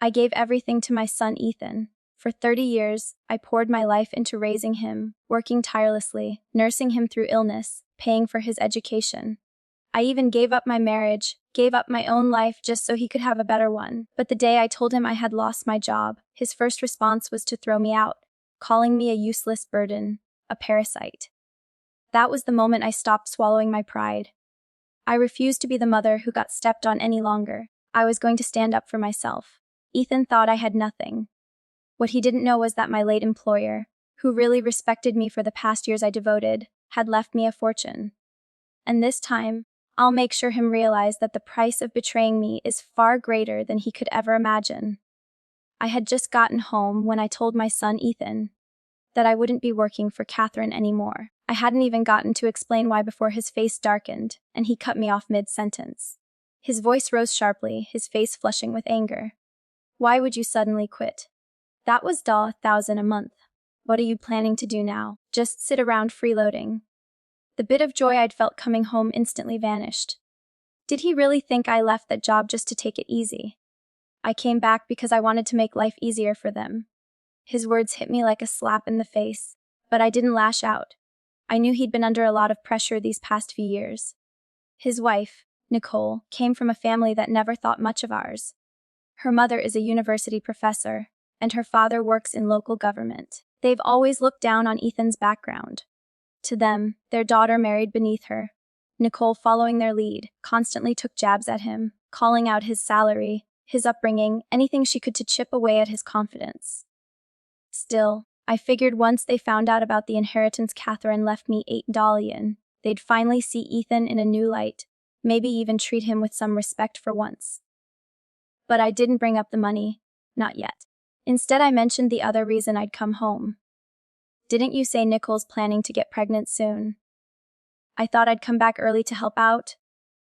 I gave everything to my son Ethan. For 30 years, I poured my life into raising him, working tirelessly, nursing him through illness, paying for his education. I even gave up my marriage, gave up my own life just so he could have a better one. But the day I told him I had lost my job, his first response was to throw me out, calling me a useless burden, a parasite. That was the moment I stopped swallowing my pride. I refused to be the mother who got stepped on any longer. I was going to stand up for myself. Ethan thought I had nothing. What he didn't know was that my late employer, who really respected me for the past years I devoted, had left me a fortune. And this time, I'll make sure him realize that the price of betraying me is far greater than he could ever imagine. I had just gotten home when I told my son Ethan that I wouldn't be working for Catherine anymore. I hadn't even gotten to explain why before his face darkened, and he cut me off mid-sentence. His voice rose sharply, his face flushing with anger. Why would you suddenly quit? That was $1,000 a month. What are you planning to do now? Just sit around freeloading? The bit of joy I'd felt coming home instantly vanished. Did he really think I left that job just to take it easy? I came back because I wanted to make life easier for them. His words hit me like a slap in the face, but I didn't lash out. I knew he'd been under a lot of pressure these past few years. His wife, Nicole, came from a family that never thought much of ours. Her mother is a university professor, and her father works in local government. They've always looked down on Ethan's background. To them, their daughter married beneath her. Nicole, following their lead, constantly took jabs at him, calling out his salary, his upbringing, anything she could to chip away at his confidence. Still, I figured once they found out about the inheritance Catherine left me $8, they'd finally see Ethan in a new light, maybe even treat him with some respect for once. But I didn't bring up the money, not yet. Instead, I mentioned the other reason I'd come home. Didn't you say Nicole's planning to get pregnant soon? I thought I'd come back early to help out,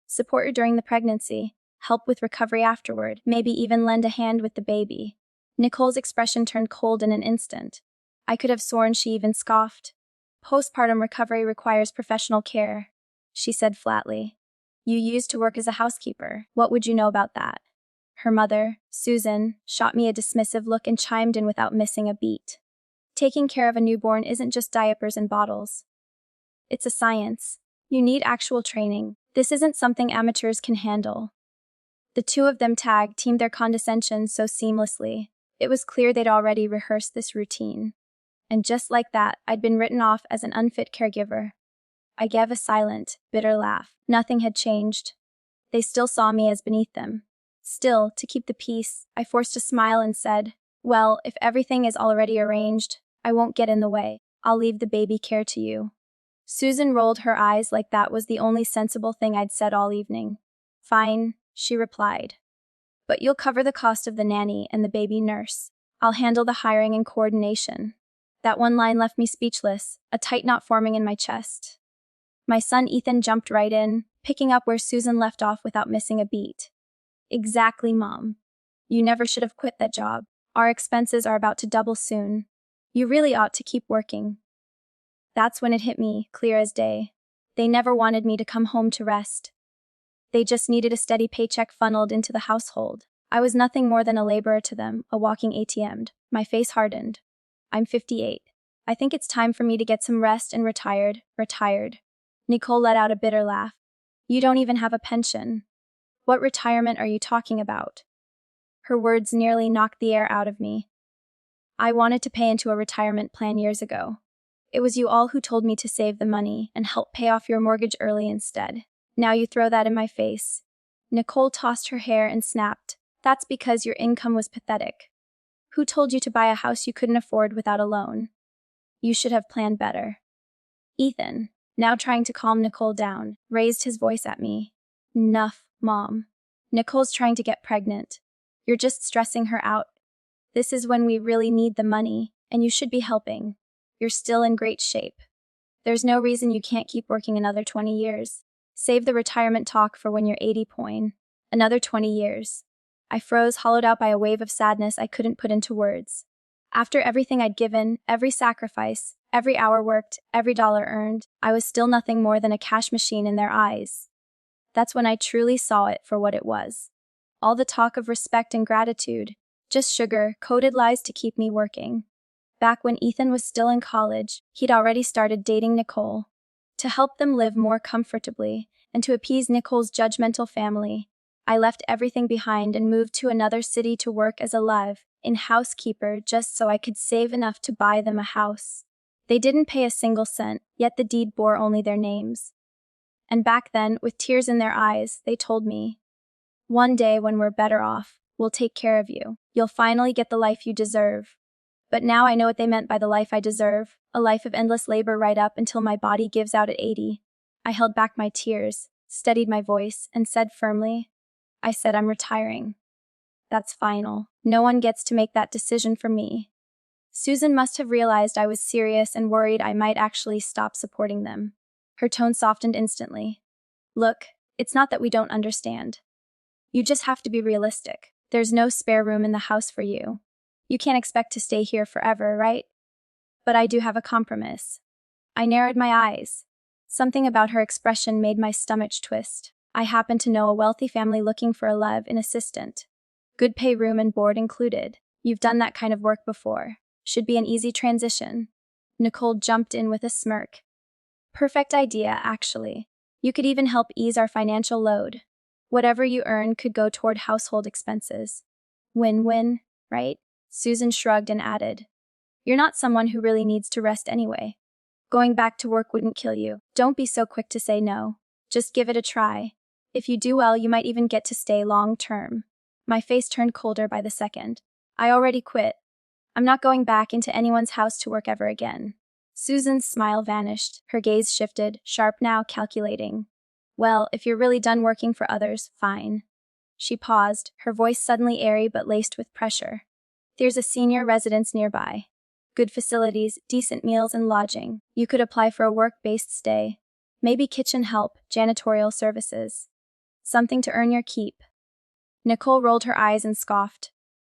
support her during the pregnancy, help with recovery afterward, maybe even lend a hand with the baby. Nicole's expression turned cold in an instant. I could have sworn she even scoffed. Postpartum recovery requires professional care, she said flatly. You used to work as a housekeeper. What would you know about that? Her mother, Susan, shot me a dismissive look and chimed in without missing a beat. Taking care of a newborn isn't just diapers and bottles. It's a science. You need actual training. This isn't something amateurs can handle. The two of them tag-teamed their condescension so seamlessly. It was clear they'd already rehearsed this routine. And just like that, I'd been written off as an unfit caregiver. I gave a silent, bitter laugh. Nothing had changed. They still saw me as beneath them. Still, to keep the peace, I forced a smile and said, well, if everything is already arranged, I won't get in the way. I'll leave the baby care to you. Susan rolled her eyes like that was the only sensible thing I'd said all evening. Fine, she replied. But you'll cover the cost of the nanny and the baby nurse. I'll handle the hiring and coordination. That one line left me speechless, a tight knot forming in my chest. My son Ethan jumped right in, picking up where Susan left off without missing a beat. Exactly, Mom. You never should have quit that job. Our expenses are about to double soon. You really ought to keep working. That's when it hit me, clear as day. They never wanted me to come home to rest. They just needed a steady paycheck funneled into the household. I was nothing more than a laborer to them, a walking ATM. My face hardened. I'm 58. I think it's time for me to get some rest and retired. Nicole let out a bitter laugh. You don't even have a pension. What retirement are you talking about? Her words nearly knocked the air out of me. I wanted to pay into a retirement plan years ago. It was you all who told me to save the money and help pay off your mortgage early instead. Now you throw that in my face. Nicole tossed her hair and snapped. That's because your income was pathetic. Who told you to buy a house you couldn't afford without a loan? You should have planned better. Ethan, now trying to calm Nicole down, raised his voice at me. Nuff, Mom. Nicole's trying to get pregnant. You're just stressing her out. This is when we really need the money, and you should be helping. You're still in great shape. There's no reason you can't keep working another 20 years. Save the retirement talk for when you're 80. Another 20 years. I froze, hollowed out by a wave of sadness I couldn't put into words. After everything I'd given, every sacrifice, every hour worked, every dollar earned, I was still nothing more than a cash machine in their eyes. That's when I truly saw it for what it was. All the talk of respect and gratitude, Just sugar-coated lies to keep me working. Back when Ethan was still in college, he'd already started dating Nicole. To help them live more comfortably, and to appease Nicole's judgmental family, I left everything behind and moved to another city to work as a live-in housekeeper just so I could save enough to buy them a house. They didn't pay a single cent, yet the deed bore only their names. And back then, with tears in their eyes, they told me, "One day when we're better off, we'll take care of you. You'll finally get the life you deserve." But now I know what they meant by the life I deserve, a life of endless labor right up until my body gives out at 80. I held back my tears, steadied my voice, and said firmly, "I said I'm retiring. That's final. No one gets to make that decision for me." Susan must have realized I was serious and worried I might actually stop supporting them. Her tone softened instantly. "Look, it's not that we don't understand. You just have to be realistic. There's no spare room in the house for you. You can't expect to stay here forever, right? But I do have a compromise." I narrowed my eyes. Something about her expression made my stomach twist. I happen to know a wealthy family looking for a live-in assistant. Good pay, room and board included. You've done that kind of work before. Should be an easy transition. Nicole jumped in with a smirk. "Perfect idea, actually. You could even help ease our financial load. Whatever you earn could go toward household expenses. Win-win, right?" Susan shrugged and added, "You're not someone who really needs to rest anyway. Going back to work wouldn't kill you. Don't be so quick to say no. Just give it a try. If you do well, you might even get to stay long-term." My face turned colder by the second. "I already quit. I'm not going back into anyone's house to work ever again." Susan's smile vanished. Her gaze shifted, sharp now, calculating. "Well, if you're really done working for others, fine." She paused, her voice suddenly airy but laced with pressure. "There's a senior residence nearby. Good facilities, decent meals and lodging. You could apply for a work-based stay. Maybe kitchen help, janitorial services. Something to earn your keep." Nicole rolled her eyes and scoffed.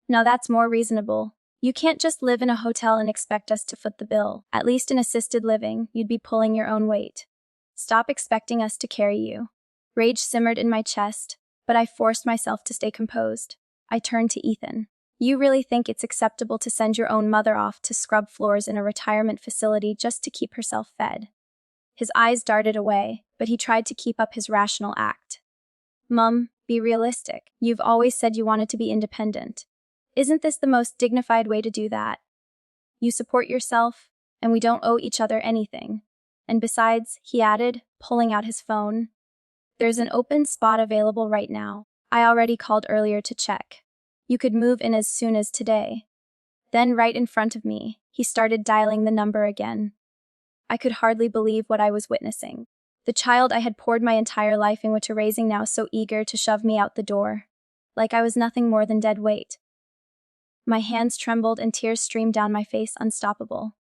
"Now that's more reasonable. You can't just live in a hotel and expect us to foot the bill. At least in assisted living, you'd be pulling your own weight. Stop expecting us to carry you." Rage simmered in my chest, but I forced myself to stay composed. I turned to Ethan. "You really think it's acceptable to send your own mother off to scrub floors in a retirement facility just to keep herself fed?" His eyes darted away, but he tried to keep up his rational act. "Mum, be realistic. You've always said you wanted to be independent. Isn't this the most dignified way to do that? You support yourself, and we don't owe each other anything. And besides," he added, pulling out his phone, "there's an open spot available right now. I already called earlier to check. You could move in as soon as today." Then right in front of me, he started dialing the number again. I could hardly believe what I was witnessing. The child I had poured my entire life into raising now so eager to shove me out the door. Like I was nothing more than dead weight. My hands trembled and tears streamed down my face unstoppable.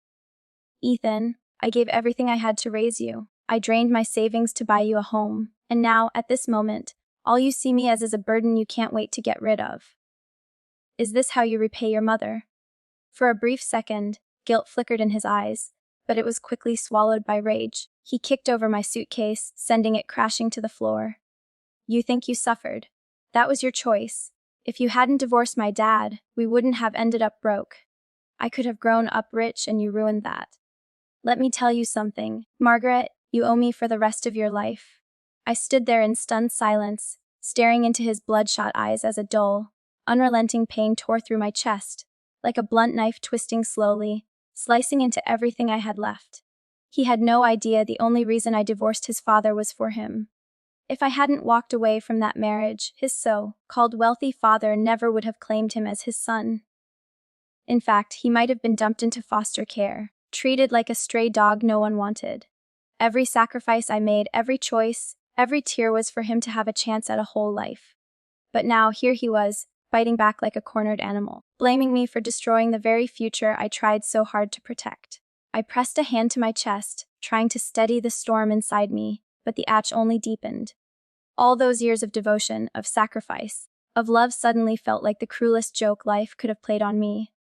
"Ethan, I gave everything I had to raise you. I drained my savings to buy you a home. And now, at this moment, all you see me as is a burden you can't wait to get rid of. Is this how you repay your mother?" For a brief second, guilt flickered in his eyes, but it was quickly swallowed by rage. He kicked over my suitcase, sending it crashing to the floor. "You think you suffered. That was your choice. If you hadn't divorced my dad, we wouldn't have ended up broke. I could have grown up rich and you ruined that. Let me tell you something, Margaret, you owe me for the rest of your life." I stood there in stunned silence, staring into his bloodshot eyes as a dull, unrelenting pain tore through my chest, like a blunt knife twisting slowly, slicing into everything I had left. He had no idea the only reason I divorced his father was for him. If I hadn't walked away from that marriage, his so-called wealthy father never would have claimed him as his son. In fact, he might have been dumped into foster care, treated like a stray dog no one wanted. Every sacrifice I made, every choice, every tear was for him to have a chance at a whole life. But now, here he was, biting back like a cornered animal, blaming me for destroying the very future I tried so hard to protect. I pressed a hand to my chest, trying to steady the storm inside me, but the ache only deepened. All those years of devotion, of sacrifice, of love suddenly felt like the cruelest joke life could have played on me.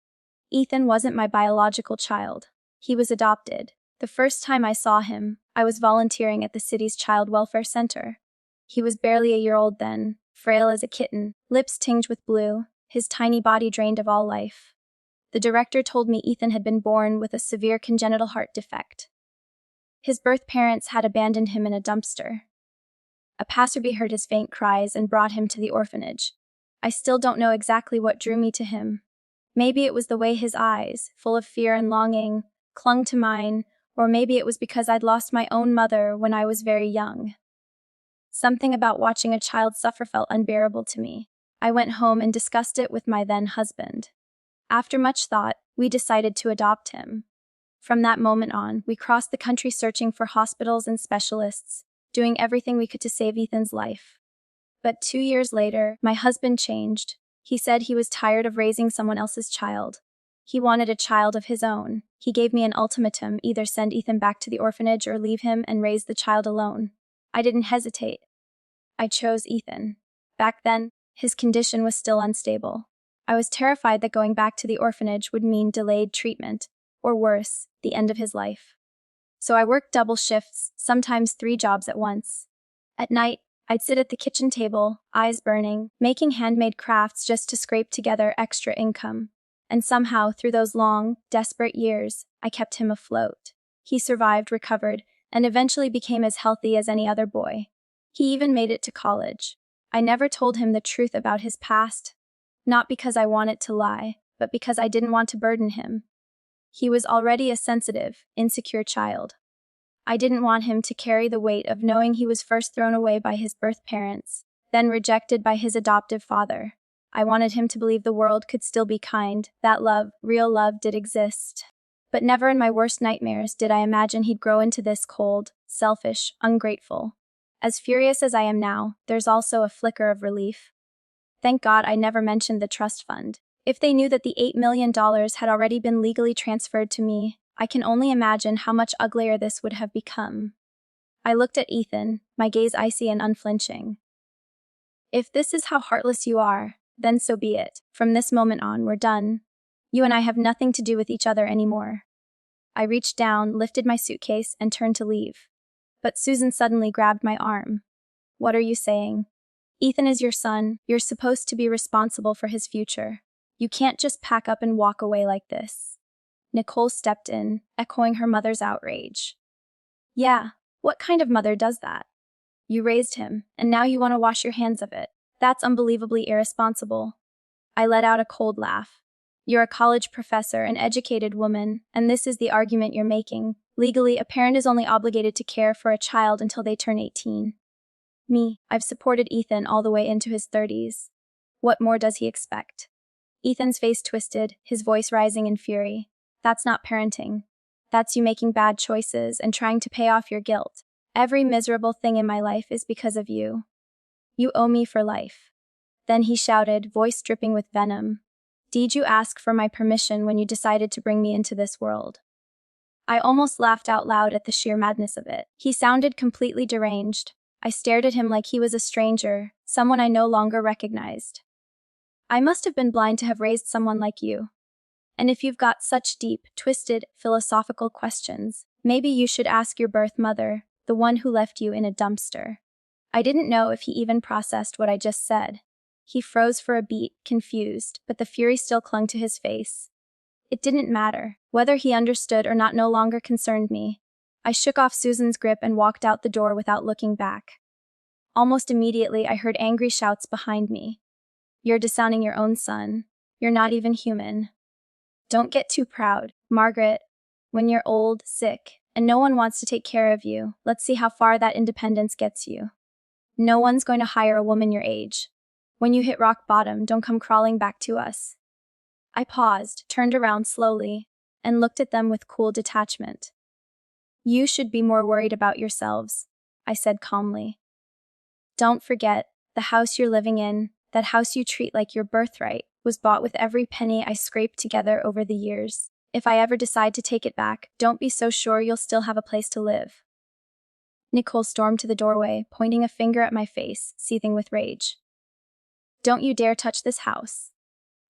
Ethan wasn't my biological child. He was adopted. The first time I saw him, I was volunteering at the city's child welfare center. He was barely a year old then, frail as a kitten, lips tinged with blue, his tiny body drained of all life. The director told me Ethan had been born with a severe congenital heart defect. His birth parents had abandoned him in a dumpster. A passerby heard his faint cries and brought him to the orphanage. I still don't know exactly what drew me to him. Maybe it was the way his eyes, full of fear and longing, clung to mine, or maybe it was because I'd lost my own mother when I was very young. Something about watching a child suffer felt unbearable to me. I went home and discussed it with my then husband. After much thought, we decided to adopt him. From that moment on, we crossed the country searching for hospitals and specialists, doing everything we could to save Ethan's life. But 2 years later, my husband changed. He said he was tired of raising someone else's child. He wanted a child of his own. He gave me an ultimatum: either send Ethan back to the orphanage or leave him and raise the child alone. I didn't hesitate. I chose Ethan. Back then, his condition was still unstable. I was terrified that going back to the orphanage would mean delayed treatment, or worse, the end of his life. So I worked double shifts, sometimes 3 jobs at once. At night, I'd sit at the kitchen table, eyes burning, making handmade crafts just to scrape together extra income. And somehow, through those long, desperate years, I kept him afloat. He survived, recovered, and eventually became as healthy as any other boy. He even made it to college. I never told him the truth about his past, not because I wanted to lie, but because I didn't want to burden him. He was already a sensitive, insecure child. I didn't want him to carry the weight of knowing he was first thrown away by his birth parents, then rejected by his adoptive father. I wanted him to believe the world could still be kind, that love, real love, did exist. But never in my worst nightmares did I imagine he'd grow into this cold, selfish, ungrateful. As furious as I am now, there's also a flicker of relief. Thank God I never mentioned the trust fund. If they knew that the $8 million had already been legally transferred to me, I can only imagine how much uglier this would have become. I looked at Ethan, my gaze icy and unflinching. If this is how heartless you are, then so be it. From this moment on, we're done. You and I have nothing to do with each other anymore. I reached down, lifted my suitcase, and turned to leave. But Susan suddenly grabbed my arm. What are you saying? Ethan is your son. You're supposed to be responsible for his future. You can't just pack up and walk away like this. Nicole stepped in, echoing her mother's outrage. Yeah, what kind of mother does that? You raised him, and now you want to wash your hands of it. That's unbelievably irresponsible. I let out a cold laugh. You're a college professor, an educated woman, and this is the argument you're making. Legally, a parent is only obligated to care for a child until they turn 18. Me, I've supported Ethan all the way into his 30s. What more does he expect? Ethan's face twisted, his voice rising in fury. That's not parenting. That's you making bad choices and trying to pay off your guilt. Every miserable thing in my life is because of you. You owe me for life. Then he shouted, voice dripping with venom. Did you ask for my permission when you decided to bring me into this world? I almost laughed out loud at the sheer madness of it. He sounded completely deranged. I stared at him like he was a stranger, someone I no longer recognized. I must have been blind to have raised someone like you. And if you've got such deep, twisted, philosophical questions, maybe you should ask your birth mother, the one who left you in a dumpster. I didn't know if he even processed what I just said. He froze for a beat, confused, but the fury still clung to his face. It didn't matter. Whether he understood or not no longer concerned me. I shook off Susan's grip and walked out the door without looking back. Almost immediately, I heard angry shouts behind me. You're disowning your own son. You're not even human. Don't get too proud, Margaret. When you're old, sick, and no one wants to take care of you, let's see how far that independence gets you. No one's going to hire a woman your age. When you hit rock bottom, don't come crawling back to us. I paused, turned around slowly, and looked at them with cool detachment. You should be more worried about yourselves, I said calmly. Don't forget, the house you're living in, that house you treat like your birthright, was bought with every penny I scraped together over the years. If I ever decide to take it back, don't be so sure you'll still have a place to live. Nicole stormed to the doorway, pointing a finger at my face, seething with rage. Don't you dare touch this house.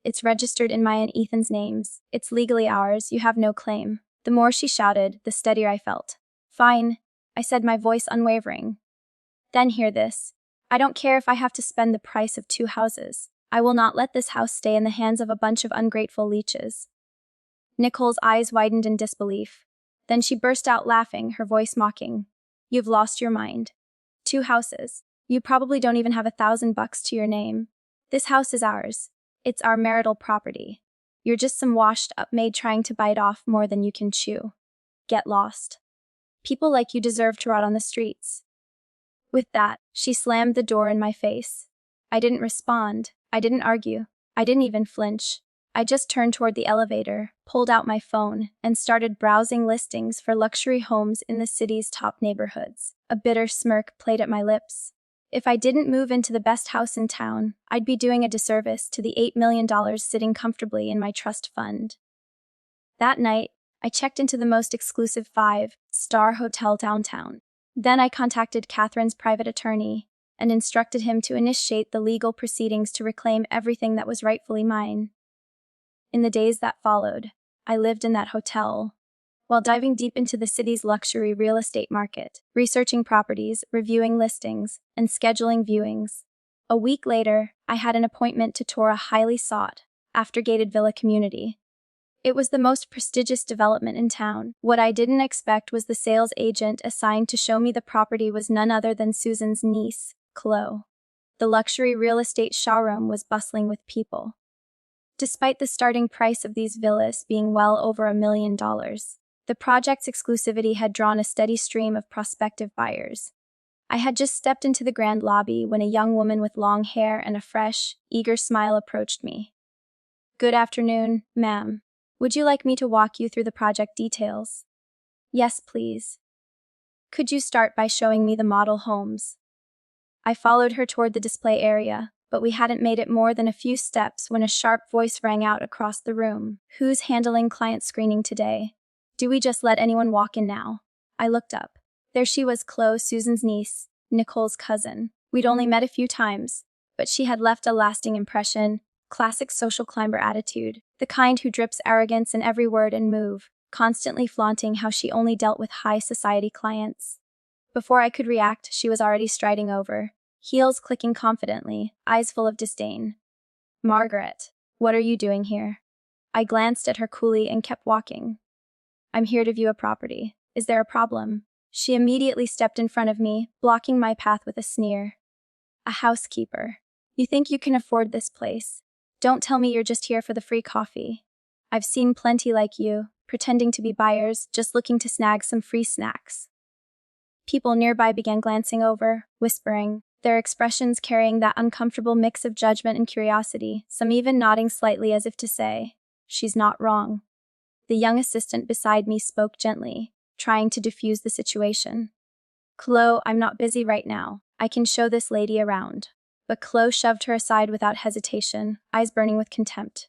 It's registered in my and Ethan's names. It's legally ours. You have no claim. The more she shouted, the steadier I felt. Fine, I said, my voice unwavering. Then hear this. I don't care if I have to spend the price of 2 houses. I will not let this house stay in the hands of a bunch of ungrateful leeches. Nicole's eyes widened in disbelief. Then she burst out laughing, her voice mocking. You've lost your mind. 2 houses. You probably don't even have $1,000 to your name. This house is ours. It's our marital property. You're just some washed-up maid trying to bite off more than you can chew. Get lost. People like you deserve to rot on the streets. With that, she slammed the door in my face. I didn't respond. I didn't argue. I didn't even flinch. I just turned toward the elevator, pulled out my phone, and started browsing listings for luxury homes in the city's top neighborhoods. A bitter smirk played at my lips. If I didn't move into the best house in town, I'd be doing a disservice to the $8 million sitting comfortably in my trust fund. That night, I checked into the most exclusive 5-star hotel downtown. Then I contacted Catherine's private attorney and instructed him to initiate the legal proceedings to reclaim everything that was rightfully mine. In the days that followed, I lived in that hotel, while diving deep into the city's luxury real estate market, researching properties, reviewing listings, and scheduling viewings. A week later, I had an appointment to tour a highly sought, after-gated villa community. It was the most prestigious development in town. What I didn't expect was the sales agent assigned to show me the property was none other than Susan's niece, Chloe. The luxury real estate showroom was bustling with people. Despite the starting price of these villas being well over $1 million, the project's exclusivity had drawn a steady stream of prospective buyers. I had just stepped into the grand lobby when a young woman with long hair and a fresh, eager smile approached me. Good afternoon, ma'am. Would you like me to walk you through the project details? Yes, please. Could you start by showing me the model homes? I followed her toward the display area, but we hadn't made it more than a few steps when a sharp voice rang out across the room. Who's handling client screening today? Do we just let anyone walk in now? I looked up. There she was, Chloe, Susan's niece, Nicole's cousin. We'd only met a few times, but she had left a lasting impression. Classic social climber attitude, the kind who drips arrogance in every word and move, constantly flaunting how she only dealt with high society clients. Before I could react, she was already striding over, heels clicking confidently, eyes full of disdain. Margaret, what are you doing here? I glanced at her coolly and kept walking. I'm here to view a property. Is there a problem? She immediately stepped in front of me, blocking my path with a sneer. A housekeeper. You think you can afford this place? Don't tell me you're just here for the free coffee. I've seen plenty like you, pretending to be buyers, just looking to snag some free snacks. People nearby began glancing over, whispering, their expressions carrying that uncomfortable mix of judgment and curiosity, some even nodding slightly as if to say, she's not wrong. The young assistant beside me spoke gently, trying to diffuse the situation. Chloe, I'm not busy right now. I can show this lady around. But Chloe shoved her aside without hesitation, eyes burning with contempt.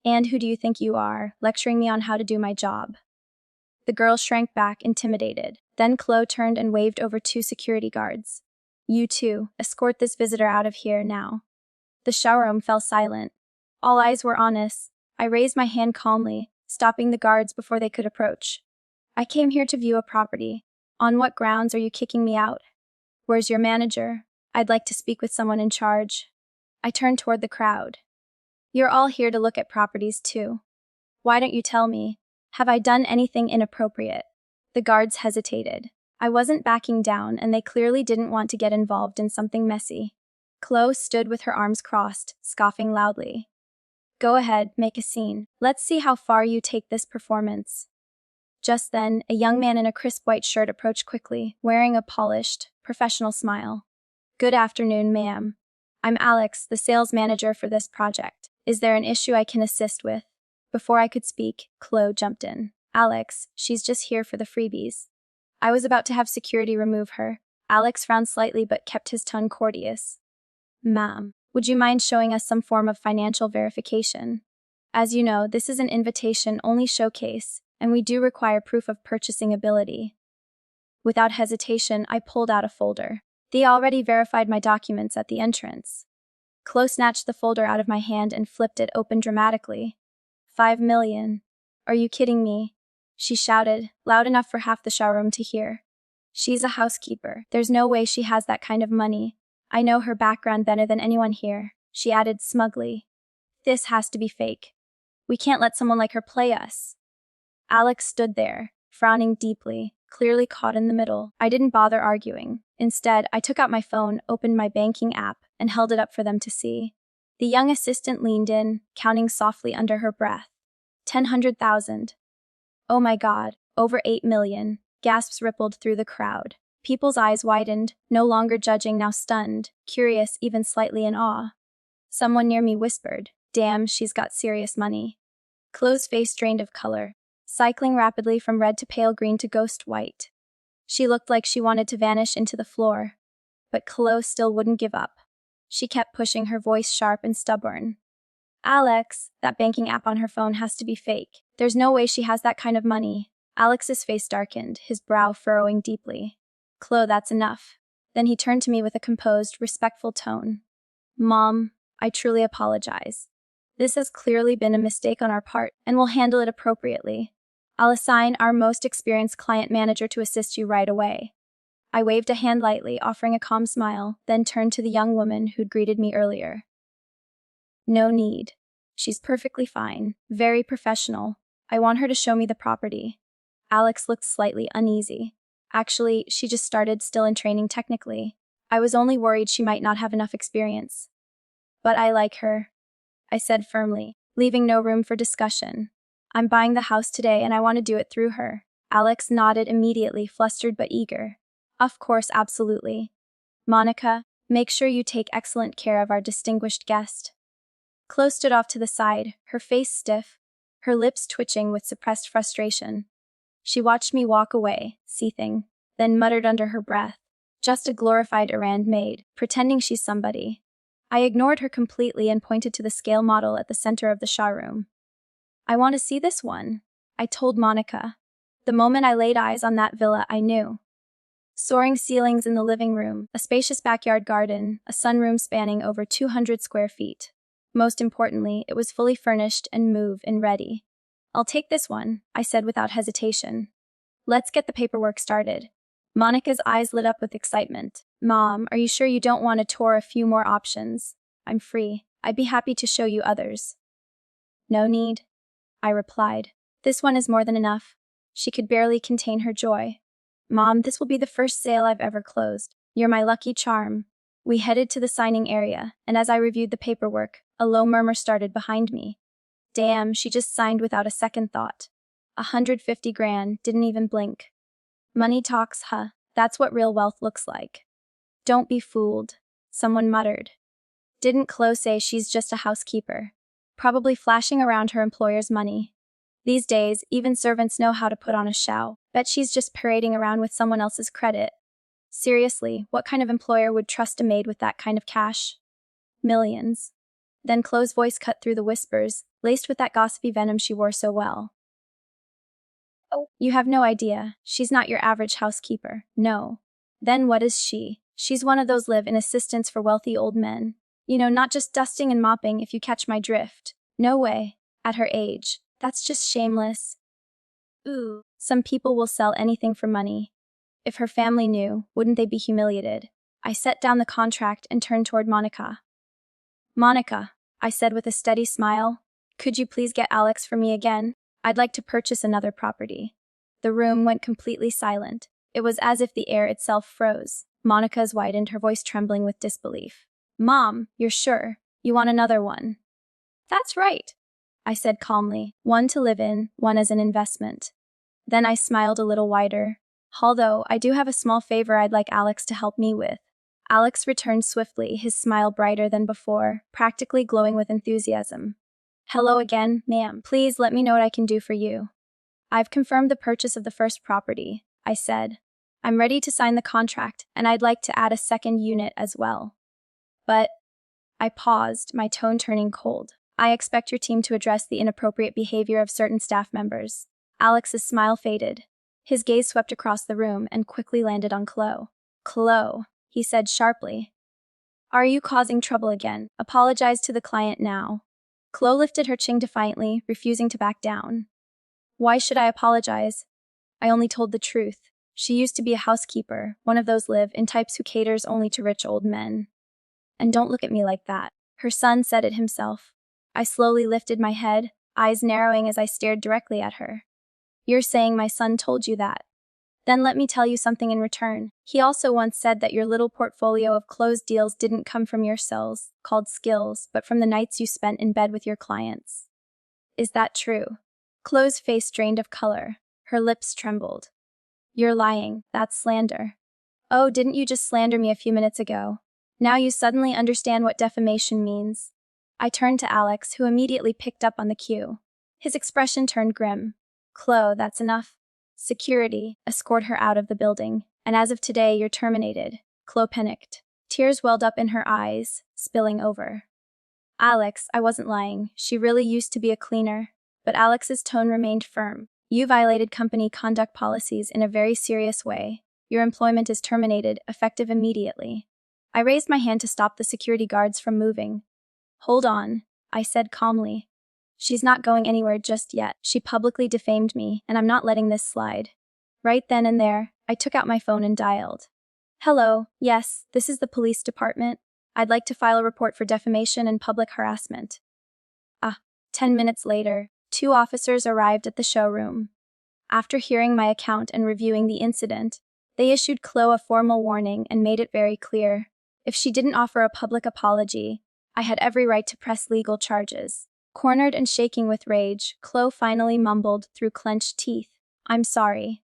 And who do you think you are, lecturing me on how to do my job? The girl shrank back, intimidated. Then Chloe turned and waved over 2 security guards. You two, escort this visitor out of here now. The showroom fell silent. All eyes were on us. I raised my hand calmly, stopping the guards before they could approach. I came here to view a property. On what grounds are you kicking me out? Where's your manager? I'd like to speak with someone in charge. I turned toward the crowd. You're all here to look at properties too. Why don't you tell me? Have I done anything inappropriate? The guards hesitated. I wasn't backing down, and they clearly didn't want to get involved in something messy. Chloe stood with her arms crossed, scoffing loudly. Go ahead, make a scene. Let's see how far you take this performance. Just then, a young man in a crisp white shirt approached quickly, wearing a polished, professional smile. Good afternoon, ma'am. I'm Alex, the sales manager for this project. Is there an issue I can assist with? Before I could speak, Chloe jumped in. Alex, she's just here for the freebies. I was about to have security remove her. Alex frowned slightly but kept his tone courteous. Ma'am, would you mind showing us some form of financial verification? As you know, this is an invitation-only showcase, and we do require proof of purchasing ability. Without hesitation, I pulled out a folder. They already verified my documents at the entrance. Chloe snatched the folder out of my hand and flipped it open dramatically. 5 million. Are you kidding me? She shouted, loud enough for half the showroom to hear. She's a housekeeper. There's no way she has that kind of money. I know her background better than anyone here. She added smugly. This has to be fake. We can't let someone like her play us. Alex stood there, frowning deeply, clearly caught in the middle. I didn't bother arguing. Instead, I took out my phone, opened my banking app, and held it up for them to see. The young assistant leaned in, counting softly under her breath. 100,000. Oh my God, over 8 million. Gasps rippled through the crowd. People's eyes widened, no longer judging, now stunned, curious, even slightly in awe. Someone near me whispered, "Damn, she's got serious money." Chloe's face drained of color, cycling rapidly from red to pale green to ghost white. She looked like she wanted to vanish into the floor. But Chloe still wouldn't give up. She kept pushing, her voice sharp and stubborn. "Alex, that banking app on her phone has to be fake. There's no way she has that kind of money." Alex's face darkened, his brow furrowing deeply. "Chloe, that's enough." Then he turned to me with a composed, respectful tone. "Mom, I truly apologize. This has clearly been a mistake on our part, and we'll handle it appropriately. I'll assign our most experienced client manager to assist you right away." I waved a hand lightly, offering a calm smile, then turned to the young woman who'd greeted me earlier. "No need. She's perfectly fine, very professional. I want her to show me the property." Alex looked slightly uneasy. "Actually, she just started, still in training technically. I was only worried she might not have enough experience." "But I like her," I said firmly, leaving no room for discussion. "I'm buying the house today and I want to do it through her." Alex nodded immediately, flustered but eager. "Of course, absolutely. Monica, make sure you take excellent care of our distinguished guest." Chloe stood off to the side, her face stiff, her lips twitching with suppressed frustration. She watched me walk away, seething, then muttered under her breath, "Just a glorified errand maid, pretending she's somebody." I ignored her completely and pointed to the scale model at the center of the showroom. "I want to see this one," I told Monica. The moment I laid eyes on that villa, I knew. Soaring ceilings in the living room, a spacious backyard garden, a sunroom spanning over 200 square feet. Most importantly, it was fully furnished and move-in ready. "I'll take this one," I said without hesitation. "Let's get the paperwork started." Monica's eyes lit up with excitement. "Mom, are you sure you don't want to tour a few more options? I'm free. I'd be happy to show you others." "No need," I replied. "This one is more than enough." She could barely contain her joy. "Mom, this will be the first sale I've ever closed. You're my lucky charm." We headed to the signing area, and as I reviewed the paperwork, a low murmur started behind me. Damn, she just signed without a second thought. 150 grand, didn't even blink. Money talks, huh? That's what real wealth looks like. "Don't be fooled," someone muttered. "Didn't Chloe say she's just a housekeeper? Probably flashing around her employer's money. These days, even servants know how to put on a show. Bet she's just parading around with someone else's credit. Seriously, what kind of employer would trust a maid with that kind of cash? Millions." Then Chloe's voice cut through the whispers, laced with that gossipy venom she wore so well. "Oh, you have no idea. She's not your average housekeeper. No." "Then what is she?" "She's one of those live-in assistants for wealthy old men. You know, not just dusting and mopping, if you catch my drift." "No way. At her age. That's just shameless." "Ooh, some people will sell anything for money. If her family knew, wouldn't they be humiliated?" I set down the contract and turned toward Monica. "Monica," I said with a steady smile, "could you please get Alex for me again? I'd like to purchase another property." The room went completely silent. It was as if the air itself froze. Monica's widened, her voice trembling with disbelief. "Mom, you're sure? You want another one?" "That's right," I said calmly. "One to live in, one as an investment." Then I smiled a little wider. "Although, I do have a small favor I'd like Alex to help me with." Alex returned swiftly, his smile brighter than before, practically glowing with enthusiasm. "Hello again, ma'am. Please let me know what I can do for you." "I've confirmed the purchase of the first property," I said. "I'm ready to sign the contract, and I'd like to add a second unit as well." "But," I paused, my tone turning cold, "I expect your team to address the inappropriate behavior of certain staff members." Alex's smile faded. His gaze swept across the room and quickly landed on Chloe. "Chloe," he said sharply. "Are you causing trouble again? Apologize to the client now." Chloe lifted her chin defiantly, refusing to back down. "Why should I apologize? I only told the truth. She used to be a housekeeper, one of those live-in types who caters only to rich old men." "And don't look at me like that." Her son said it himself. I slowly lifted my head, eyes narrowing as I stared directly at her. You're saying my son told you that? Then let me tell you something in return. He also once said that your little portfolio of closed deals didn't come from your cells, called skills, but from the nights you spent in bed with your clients. Is that true? Chloe's face drained of color. Her lips trembled. You're lying. That's slander. Oh, didn't you just slander me a few minutes ago? Now you suddenly understand what defamation means. I turned to Alex, who immediately picked up on the cue. His expression turned grim. Chloe, that's enough. Security, escort her out of the building, and as of today, you're terminated. Chloe panicked. Tears welled up in her eyes, spilling over. Alex, I wasn't lying. She really used to be a cleaner. But Alex's tone remained firm. You violated company conduct policies in a very serious way. Your employment is terminated, effective immediately. I raised my hand to stop the security guards from moving. Hold on, I said calmly. She's not going anywhere just yet. She publicly defamed me, and I'm not letting this slide. Right then and there, I took out my phone and dialed. Hello, yes, this is the police department. I'd like to file a report for defamation and public harassment. 10 minutes later, 2 officers arrived at the showroom. After hearing my account and reviewing the incident, they issued Chloe a formal warning and made it very clear. If she didn't offer a public apology, I had every right to press legal charges. Cornered and shaking with rage, Chloe finally mumbled through clenched teeth, I'm sorry.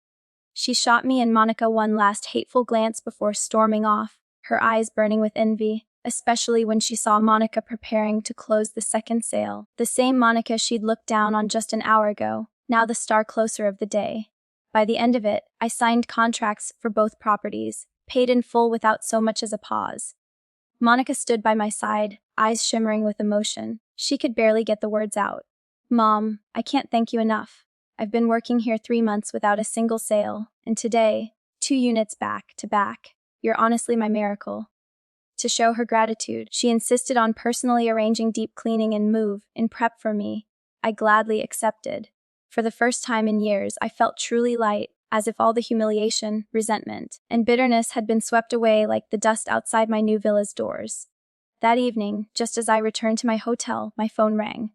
She shot me and Monica one last hateful glance before storming off, her eyes burning with envy, especially when she saw Monica preparing to close the second sale. The same Monica she'd looked down on just an hour ago, now the star closer of the day. By the end of it, I signed contracts for both properties, paid in full without so much as a pause. Monica stood by my side, eyes shimmering with emotion. She could barely get the words out. Mom, I can't thank you enough. I've been working here 3 months without a single sale, and today, 2 units back to back. You're honestly my miracle. To show her gratitude, she insisted on personally arranging deep cleaning and move in prep for me. I gladly accepted. For the first time in years, I felt truly light, as if all the humiliation, resentment, and bitterness had been swept away like the dust outside my new villa's doors. That evening, just as I returned to my hotel, my phone rang.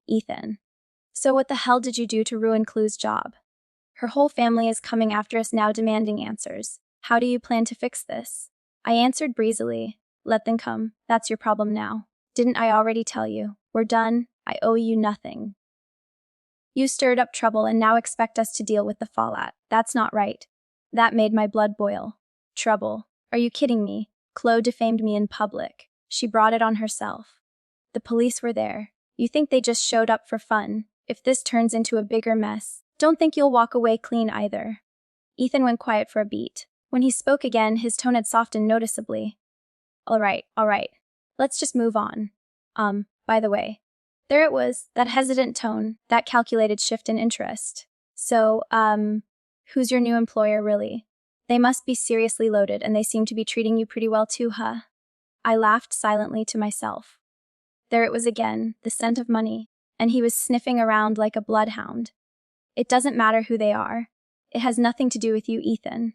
Ethan. So what the hell did you do to ruin Chloe's job? Her whole family is coming after us now demanding answers. How do you plan to fix this? I answered breezily. Let them come. That's your problem now. Didn't I already tell you? We're done. I owe you nothing. You stirred up trouble and now expect us to deal with the fallout. That's not right. That made my blood boil. Trouble? Are you kidding me? Chloe defamed me in public. She brought it on herself. The police were there. You think they just showed up for fun? If this turns into a bigger mess, don't think you'll walk away clean either. Ethan went quiet for a beat. When he spoke again, his tone had softened noticeably. All right. Let's just move on. By the way. There it was, that hesitant tone, that calculated shift in interest. So, who's your new employer really? They must be seriously loaded and they seem to be treating you pretty well too, huh? I laughed silently to myself. There it was again, the scent of money, and he was sniffing around like a bloodhound. It doesn't matter who they are. It has nothing to do with you, Ethan.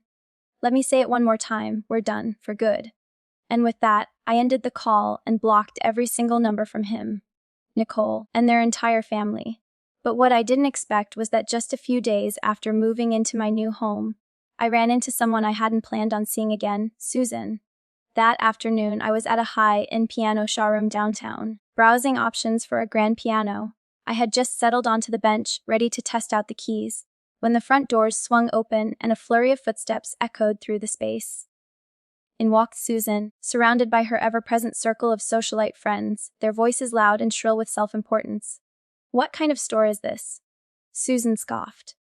Let me say it one more time, we're done, for good. And with that, I ended the call and blocked every single number from him, Nicole, and their entire family. But what I didn't expect was that just a few days after moving into my new home, I ran into someone I hadn't planned on seeing again, Susan. That afternoon, I was at a high-end piano showroom downtown, browsing options for a grand piano. I had just settled onto the bench, ready to test out the keys, when the front doors swung open and a flurry of footsteps echoed through the space. In walked Susan, surrounded by her ever-present circle of socialite friends, their voices loud and shrill with self-importance. What kind of store is this? Susan scoffed.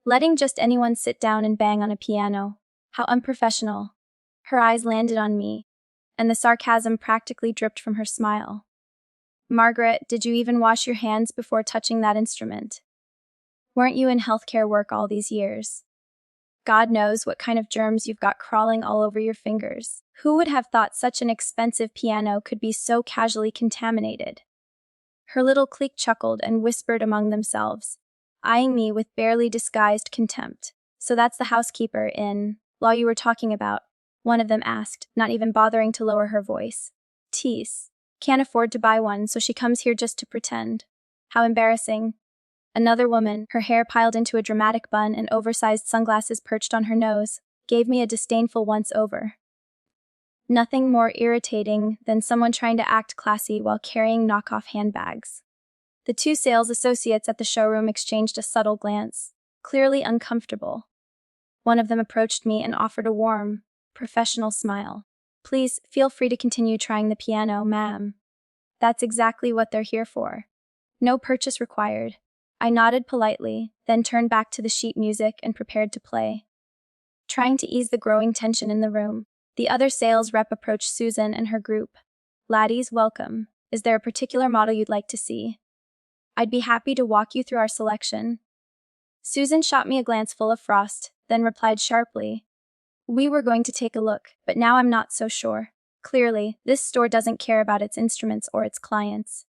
Letting just anyone sit down and bang on a piano. How unprofessional. Her eyes landed on me, and the sarcasm practically dripped from her smile. Margaret, did you even wash your hands before touching that instrument? Weren't you in healthcare work all these years? God knows what kind of germs you've got crawling all over your fingers. Who would have thought such an expensive piano could be so casually contaminated? Her little clique chuckled and whispered among themselves, eyeing me with barely disguised contempt. So that's the housekeeper in law you were talking about, one of them asked, not even bothering to lower her voice. Tease. Can't afford to buy one, so she comes here just to pretend. How embarrassing. Another woman, her hair piled into a dramatic bun and oversized sunglasses perched on her nose, gave me a disdainful once-over. Nothing more irritating than someone trying to act classy while carrying knockoff handbags. The two sales associates at the showroom exchanged a subtle glance, clearly uncomfortable. One of them approached me and offered a warm, professional smile. Please, feel free to continue trying the piano, ma'am. That's exactly what they're here for. No purchase required. I nodded politely, then turned back to the sheet music and prepared to play. Trying to ease the growing tension in the room, the other sales rep approached Susan and her group. Laddies, welcome. Is there a particular model you'd like to see? I'd be happy to walk you through our selection. Susan shot me a glance full of frost, then replied sharply. We were going to take a look, but now I'm not so sure. Clearly, this store doesn't care about its instruments or its clients.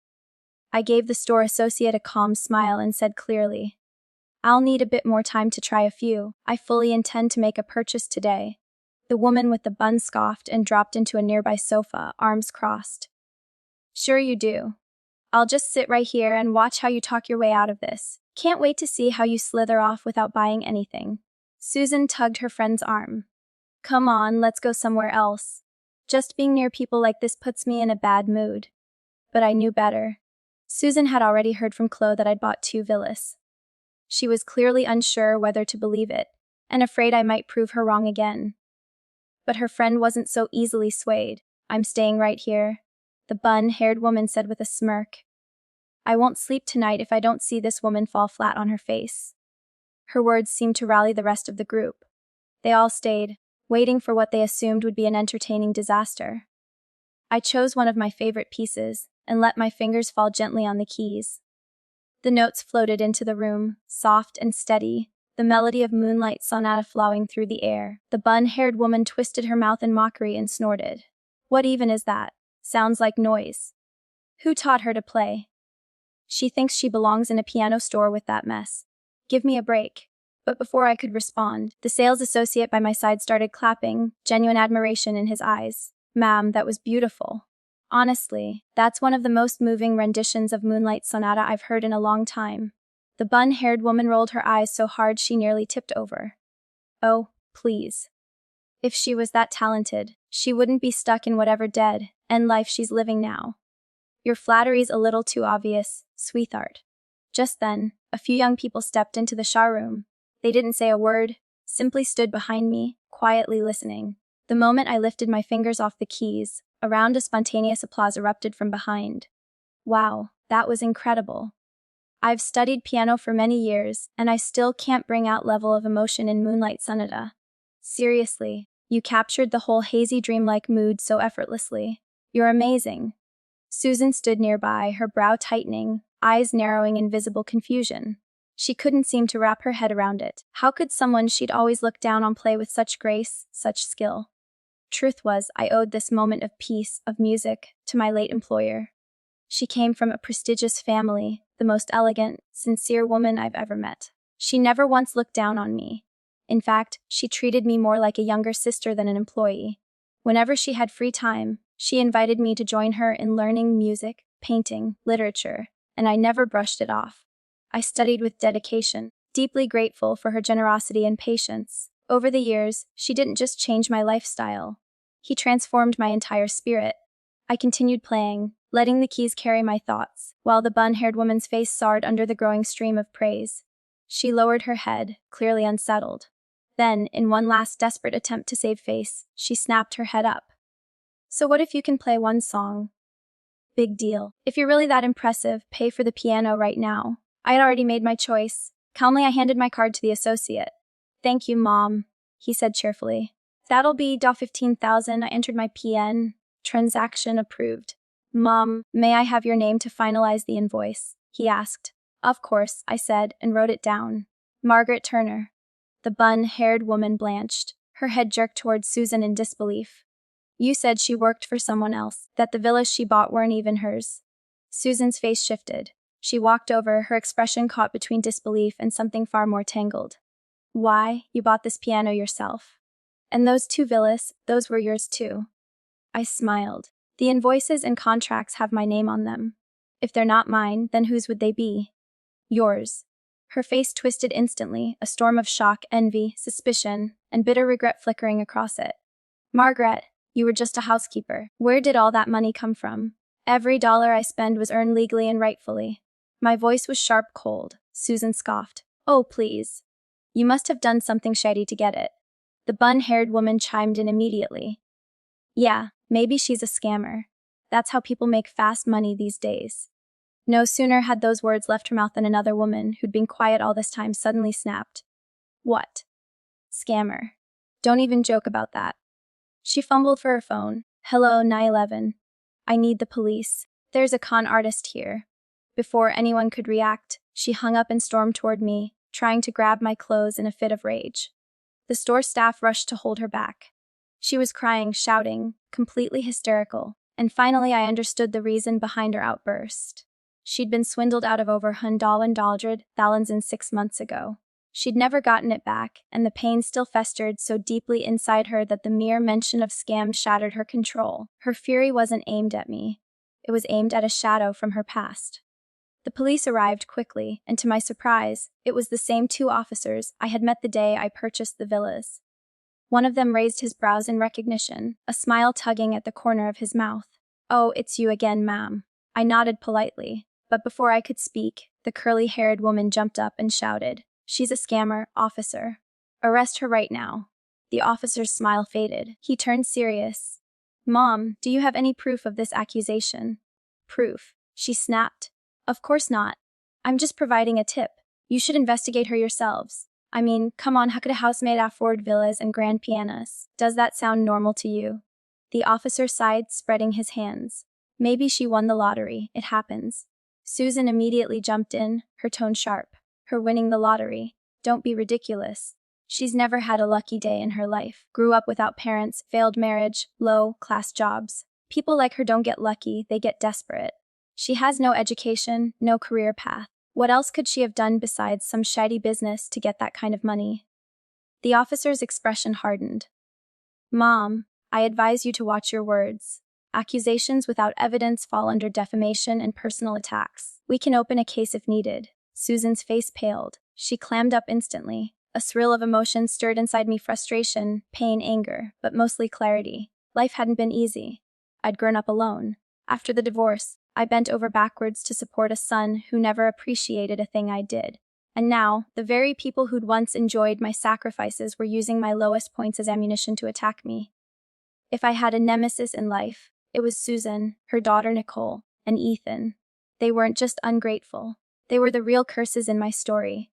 I gave the store associate a calm smile and said clearly, I'll need a bit more time to try a few. I fully intend to make a purchase today. The woman with the bun scoffed and dropped into a nearby sofa, arms crossed. Sure you do. I'll just sit right here and watch how you talk your way out of this. Can't wait to see how you slither off without buying anything. Susan tugged her friend's arm. Come on, let's go somewhere else. Just being near people like this puts me in a bad mood. But I knew better. Susan had already heard from Chloe that I'd bought 2 villas. She was clearly unsure whether to believe it, and afraid I might prove her wrong again. But her friend wasn't so easily swayed. I'm staying right here, the bun-haired woman said with a smirk. I won't sleep tonight if I don't see this woman fall flat on her face. Her words seemed to rally the rest of the group. They all stayed, waiting for what they assumed would be an entertaining disaster. I chose one of my favorite pieces and let my fingers fall gently on the keys. The notes floated into the room, soft and steady, the melody of Moonlight Sonata flowing through the air. The bun-haired woman twisted her mouth in mockery and snorted. What even is that? Sounds like noise. Who taught her to play? She thinks she belongs in a piano store with that mess. Give me a break. But before I could respond, the sales associate by my side started clapping, genuine admiration in his eyes. Ma'am, that was beautiful. Honestly, that's one of the most moving renditions of Moonlight Sonata I've heard in a long time. The bun-haired woman rolled her eyes so hard she nearly tipped over. Oh, please. If she was that talented, she wouldn't be stuck in whatever dead-end life she's living now. Your flattery's a little too obvious, sweetheart. Just then, a few young people stepped into the showroom. They didn't say a word, simply stood behind me, quietly listening. The moment I lifted my fingers off the keys, a round of spontaneous applause erupted from behind. Wow, that was incredible. I've studied piano for many years, and I still can't bring out level of emotion in Moonlight Sonata. Seriously, you captured the whole hazy dreamlike mood so effortlessly. You're amazing. Susan stood nearby, her brow tightening, eyes narrowing in visible confusion. She couldn't seem to wrap her head around it. How could someone she'd always looked down on play with such grace, such skill? Truth was, I owed this moment of peace, of music, to my late employer. She came from a prestigious family, the most elegant, sincere woman I've ever met. She never once looked down on me. In fact, she treated me more like a younger sister than an employee. Whenever she had free time, she invited me to join her in learning music, painting, literature, and I never brushed it off. I studied with dedication, deeply grateful for her generosity and patience. Over the years, she didn't just change my lifestyle. He transformed my entire spirit. I continued playing, letting the keys carry my thoughts, while the bun-haired woman's face soared under the growing stream of praise. She lowered her head, clearly unsettled. Then, in one last desperate attempt to save face, she snapped her head up. So what if you can play one song? Big deal. If you're really that impressive, pay for the piano right now. I had already made my choice. Calmly, I handed my card to the associate. Thank you, Mom, he said cheerfully. That'll be $15,000. I entered my PN. Transaction approved. Mom, may I have your name to finalize the invoice? He asked. Of course, I said, and wrote it down. Margaret Turner. The bun-haired woman blanched. Her head jerked towards Susan in disbelief. You said she worked for someone else, that the villas she bought weren't even hers. Susan's face shifted. She walked over, her expression caught between disbelief and something far more tangled. Why, you bought this piano yourself. And those 2 villas, those were yours too. I smiled. The invoices and contracts have my name on them. If they're not mine, then whose would they be? Yours. Her face twisted instantly, a storm of shock, envy, suspicion, and bitter regret flickering across it. Margaret, you were just a housekeeper. Where did all that money come from? Every dollar I spend was earned legally and rightfully. My voice was sharp cold. Susan scoffed. Oh, please. You must have done something shady to get it. The bun-haired woman chimed in immediately. Yeah, maybe she's a scammer. That's how people make fast money these days. No sooner had those words left her mouth than another woman, who'd been quiet all this time, suddenly snapped. What? Scammer. Don't even joke about that. She fumbled for her phone. Hello, 911. I need the police. There's a con artist here. Before anyone could react, she hung up and stormed toward me, trying to grab my clothes in a fit of rage. The store staff rushed to hold her back. She was crying, shouting, completely hysterical, and finally I understood the reason behind her outburst. She'd been swindled out of over $100,000 6 months ago. She'd never gotten it back, and the pain still festered so deeply inside her that the mere mention of scam shattered her control. Her fury wasn't aimed at me. It was aimed at a shadow from her past. The police arrived quickly, and to my surprise, it was the same 2 officers I had met the day I purchased the villas. One of them raised his brows in recognition, a smile tugging at the corner of his mouth. Oh, it's you again, ma'am. I nodded politely, but before I could speak, the curly-haired woman jumped up and shouted, She's a scammer, officer. Arrest her right now. The officer's smile faded. He turned serious. Mom, do you have any proof of this accusation? Proof? She snapped. Of course not. I'm just providing a tip. You should investigate her yourselves. I mean, come on, how could a housemaid afford villas and grand pianos? Does that sound normal to you? The officer sighed, spreading his hands. Maybe she won the lottery. It happens. Susan immediately jumped in, her tone sharp. Her winning the lottery. Don't be ridiculous. She's never had a lucky day in her life. Grew up without parents, failed marriage, low-class jobs. People like her don't get lucky, they get desperate. She has no education, no career path. What else could she have done besides some shady business to get that kind of money? The officer's expression hardened. Mom, I advise you to watch your words. Accusations without evidence fall under defamation and personal attacks. We can open a case if needed. Susan's face paled. She clammed up instantly. A thrill of emotion stirred inside me, frustration, pain, anger, but mostly clarity. Life hadn't been easy. I'd grown up alone. After the divorce, I bent over backwards to support a son who never appreciated a thing I did. And now, the very people who'd once enjoyed my sacrifices were using my lowest points as ammunition to attack me. If I had a nemesis in life, it was Susan, her daughter Nicole, and Ethan. They weren't just ungrateful. They were the real curses in my story.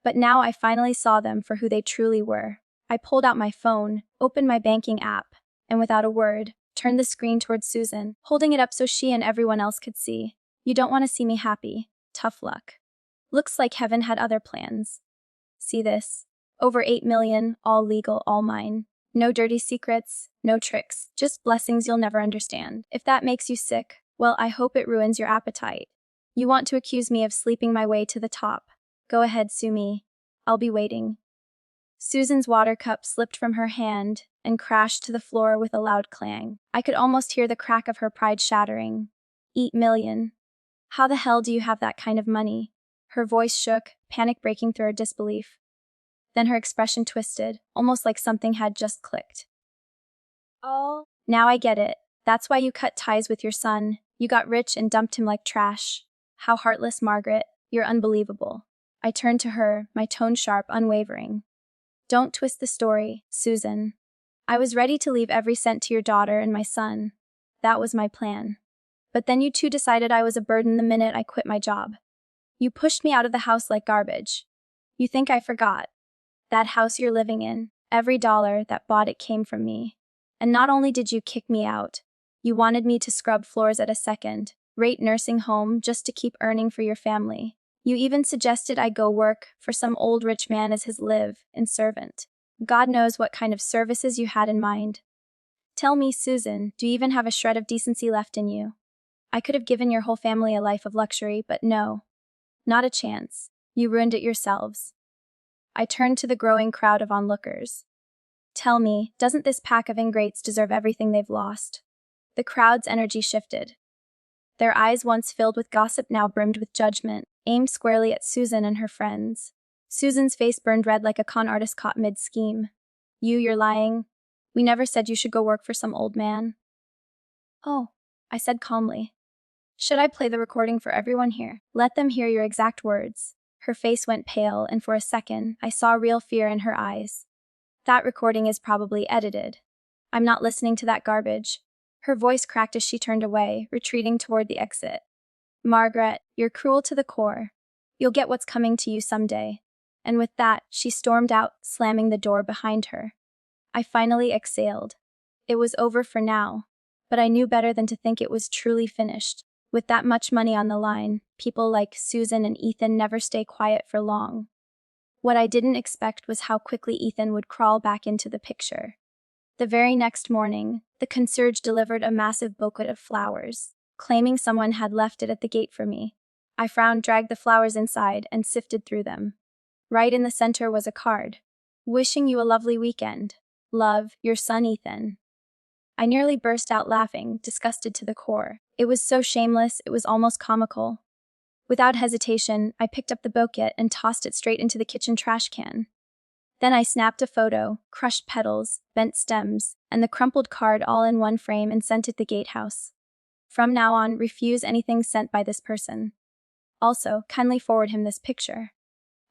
But now I finally saw them for who they truly were. I pulled out my phone, opened my banking app, and without a word, turned the screen towards Susan, holding it up so she and everyone else could see. You don't want to see me happy. Tough luck. Looks like heaven had other plans. See this? Over 8 million, all legal, all mine. No dirty secrets, no tricks, just blessings you'll never understand. If that makes you sick, well, I hope it ruins your appetite. You want to accuse me of sleeping my way to the top. Go ahead, sue me. I'll be waiting. Susan's water cup slipped from her hand and crashed to the floor with a loud clang. I could almost hear the crack of her pride shattering. 8 million. How the hell do you have that kind of money? Her voice shook, panic breaking through her disbelief. Then her expression twisted, almost like something had just clicked. Oh. Now I get it. That's why you cut ties with your son. You got rich and dumped him like trash. How heartless, Margaret. You're unbelievable. I turned to her, my tone sharp, unwavering. Don't twist the story, Susan. I was ready to leave every cent to your daughter and my son. That was my plan. But then you two decided I was a burden the minute I quit my job. You pushed me out of the house like garbage. You think I forgot. That house you're living in, every dollar that bought it came from me. And not only did you kick me out, you wanted me to scrub floors at a second, rate nursing home just to keep earning for your family. You even suggested I go work for some old rich man as his live-in servant. God knows what kind of services you had in mind. Tell me, Susan, do you even have a shred of decency left in you? I could have given your whole family a life of luxury, but no. Not a chance. You ruined it yourselves. I turned to the growing crowd of onlookers. Tell me, doesn't this pack of ingrates deserve everything they've lost? The crowd's energy shifted. Their eyes, once filled with gossip, now brimmed with judgment, aimed squarely at Susan and her friends. Susan's face burned red like a con artist caught mid-scheme. You're lying. We never said you should go work for some old man. Oh, I said calmly. Should I play the recording for everyone here? Let them hear your exact words. Her face went pale, and for a second, I saw real fear in her eyes. That recording is probably edited. I'm not listening to that garbage. Her voice cracked as she turned away, retreating toward the exit. Margaret, you're cruel to the core. You'll get what's coming to you someday. And with that, she stormed out, slamming the door behind her. I finally exhaled. It was over for now, but I knew better than to think it was truly finished. With that much money on the line, people like Susan and Ethan never stay quiet for long. What I didn't expect was how quickly Ethan would crawl back into the picture. The very next morning, the concierge delivered a massive bouquet of flowers, claiming someone had left it at the gate for me. I frowned, dragged the flowers inside, and sifted through them. Right in the center was a card. Wishing you a lovely weekend. Love, your son Ethan. I nearly burst out laughing, disgusted to the core. It was so shameless, it was almost comical. Without hesitation, I picked up the bouquet and tossed it straight into the kitchen trash can. Then I snapped a photo, crushed petals, bent stems, and the crumpled card all in one frame and sent it to the gatehouse. From now on, refuse anything sent by this person. Also, kindly forward him this picture.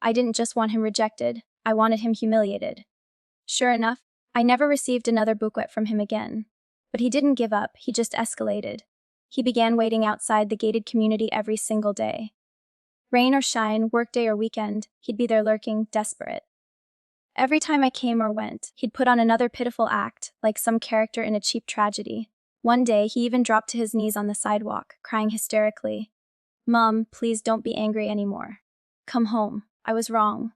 I didn't just want him rejected, I wanted him humiliated. Sure enough, I never received another bouquet from him again. But he didn't give up, he just escalated. He began waiting outside the gated community every single day. Rain or shine, workday or weekend, he'd be there lurking, desperate. Every time I came or went, he'd put on another pitiful act, like some character in a cheap tragedy. One day, he even dropped to his knees on the sidewalk, crying hysterically. Mom, please don't be angry anymore. Come home. I was wrong.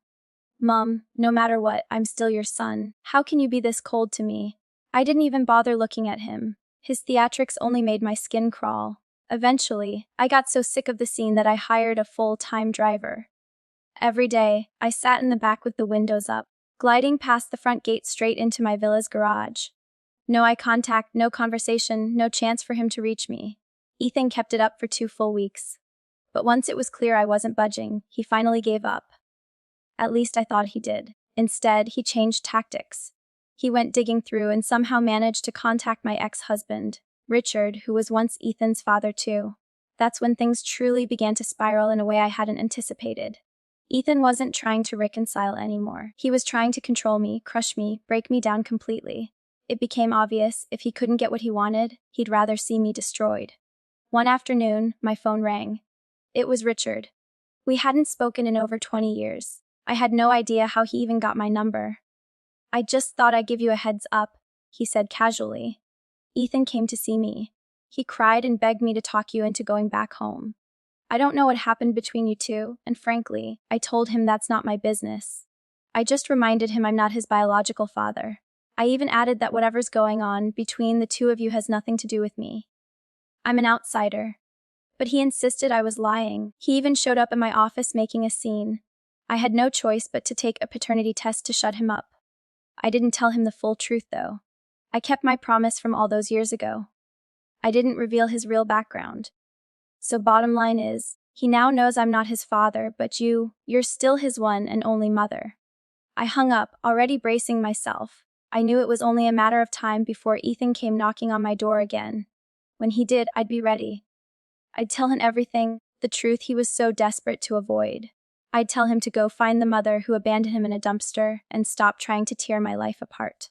Mom, no matter what, I'm still your son. How can you be this cold to me? I didn't even bother looking at him. His theatrics only made my skin crawl. Eventually, I got so sick of the scene that I hired a full-time driver. Every day, I sat in the back with the windows up, gliding past the front gate straight into my villa's garage. No eye contact, no conversation, no chance for him to reach me. Ethan kept it up for 2 full weeks. But once it was clear I wasn't budging, he finally gave up. At least I thought he did. Instead, he changed tactics. He went digging through and somehow managed to contact my ex-husband, Richard, who was once Ethan's father too. That's when things truly began to spiral in a way I hadn't anticipated. Ethan wasn't trying to reconcile anymore. He was trying to control me, crush me, break me down completely. It became obvious, if he couldn't get what he wanted, he'd rather see me destroyed. One afternoon, my phone rang. It was Richard. We hadn't spoken in over 20 years. I had no idea how he even got my number. I just thought I'd give you a heads up, he said casually. Ethan came to see me. He cried and begged me to talk you into going back home. I don't know what happened between you two, and frankly, I told him that's not my business. I just reminded him I'm not his biological father. I even added that whatever's going on between the two of you has nothing to do with me. I'm an outsider. But he insisted I was lying. He even showed up at my office making a scene. I had no choice but to take a paternity test to shut him up. I didn't tell him the full truth, though. I kept my promise from all those years ago. I didn't reveal his real background. So bottom line is, he now knows I'm not his father, but you're still his one and only mother. I hung up, already bracing myself. I knew it was only a matter of time before Ethan came knocking on my door again. When he did, I'd be ready. I'd tell him everything, the truth he was so desperate to avoid. I'd tell him to go find the mother who abandoned him in a dumpster and stop trying to tear my life apart.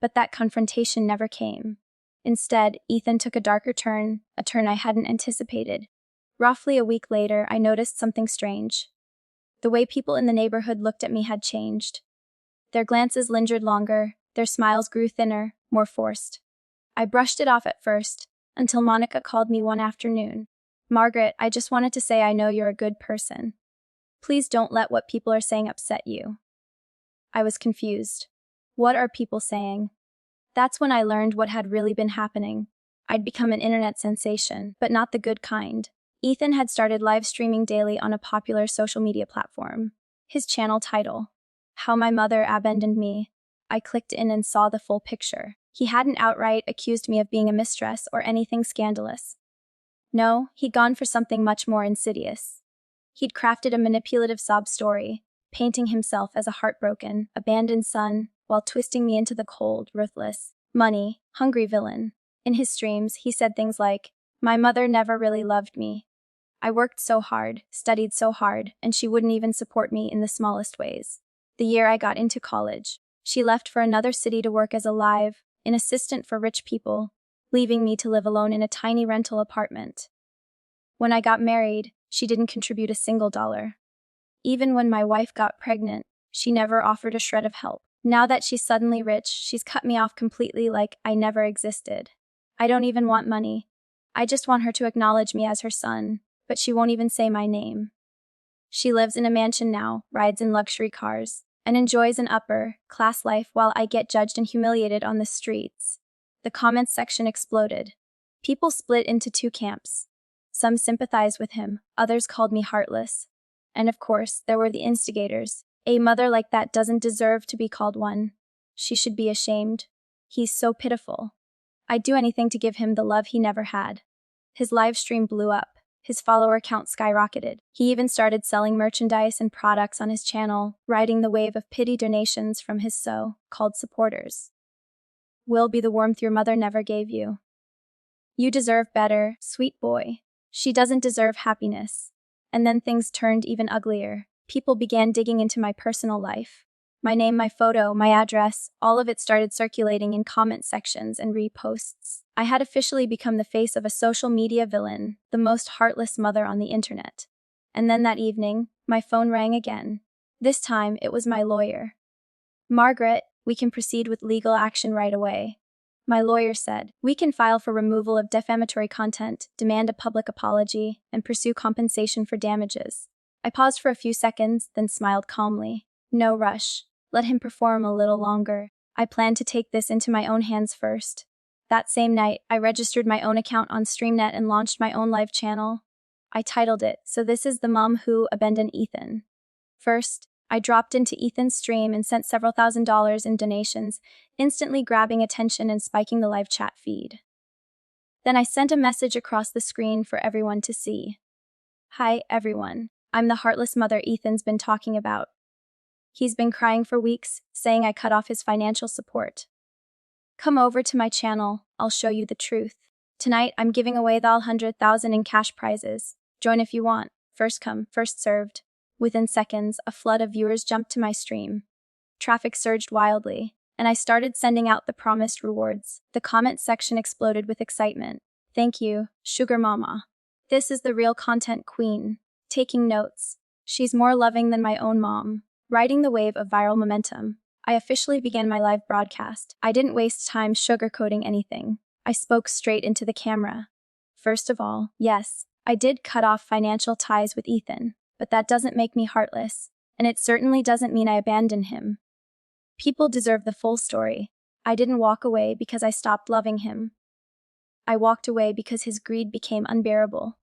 But that confrontation never came. Instead, Ethan took a darker turn, a turn I hadn't anticipated. Roughly a week later, I noticed something strange. The way people in the neighborhood looked at me had changed. Their glances lingered longer, their smiles grew thinner, more forced. I brushed it off at first, until Monica called me one afternoon. Margaret, I just wanted to say I know you're a good person. Please don't let what people are saying upset you. I was confused. What are people saying? That's when I learned what had really been happening. I'd become an internet sensation, but not the good kind. Ethan had started live streaming daily on a popular social media platform. His channel title, How My Mother Abandoned Me. I clicked in and saw the full picture. He hadn't outright accused me of being a mistress or anything scandalous. No, he'd gone for something much more insidious. He'd crafted a manipulative sob story, painting himself as a heartbroken, abandoned son, while twisting me into the cold, ruthless, hungry villain. In his streams, he said things like, "My mother never really loved me. I worked so hard, studied so hard, and she wouldn't even support me in the smallest ways. The year I got into college, she left for another city to work as an assistant for rich people, leaving me to live alone in a tiny rental apartment. When I got married, she didn't contribute a single dollar. Even when my wife got pregnant, she never offered a shred of help. Now that she's suddenly rich, she's cut me off completely like I never existed. I don't even want money. I just want her to acknowledge me as her son, but she won't even say my name. She lives in a mansion now, rides in luxury cars, and enjoys an upper-class life while I get judged and humiliated on the streets." The comments section exploded. People split into two camps. Some sympathized with him, others called me heartless. And of course, there were the instigators. "A mother like that doesn't deserve to be called one. She should be ashamed. He's so pitiful. I'd do anything to give him the love he never had." His live stream blew up. His follower count skyrocketed. He even started selling merchandise and products on his channel, riding the wave of pity donations from his so-called supporters. "Will be the warmth your mother never gave you. You deserve better, sweet boy. She doesn't deserve happiness." And then things turned even uglier. People began digging into my personal life. My name, my photo, my address, all of it started circulating in comment sections and reposts. I had officially become the face of a social media villain, the most heartless mother on the internet. And then that evening, my phone rang again. This time, it was my lawyer. "Margaret, we can proceed with legal action right away." My lawyer said, "We can file for removal of defamatory content, demand a public apology, and pursue compensation for damages." I paused for a few seconds, then smiled calmly. "No rush. Let him perform a little longer. I plan to take this into my own hands first." That same night, I registered my own account on StreamNet and launched my own live channel. I titled it, "So This Is the Mom Who Abandoned Ethan." First, I dropped into Ethan's stream and sent several $1,000s in donations, instantly grabbing attention and spiking the live chat feed. Then I sent a message across the screen for everyone to see. "Hi, everyone. I'm the heartless mother Ethan's been talking about. He's been crying for weeks, saying I cut off his financial support. Come over to my channel, I'll show you the truth. Tonight, I'm giving away the 100,000 in cash prizes. Join if you want. First come, first served." Within seconds, a flood of viewers jumped to my stream. Traffic surged wildly, and I started sending out the promised rewards. The comment section exploded with excitement. "Thank you, Sugar Mama. This is the real content queen. Taking notes. She's more loving than my own mom." Riding the wave of viral momentum, I officially began my live broadcast. I didn't waste time sugarcoating anything. I spoke straight into the camera. First of all, yes, I did cut off financial ties with Ethan, but that doesn't make me heartless, and it certainly doesn't mean I abandoned him. People deserve the full story. I didn't walk away because I stopped loving him. I walked away because his greed became unbearable.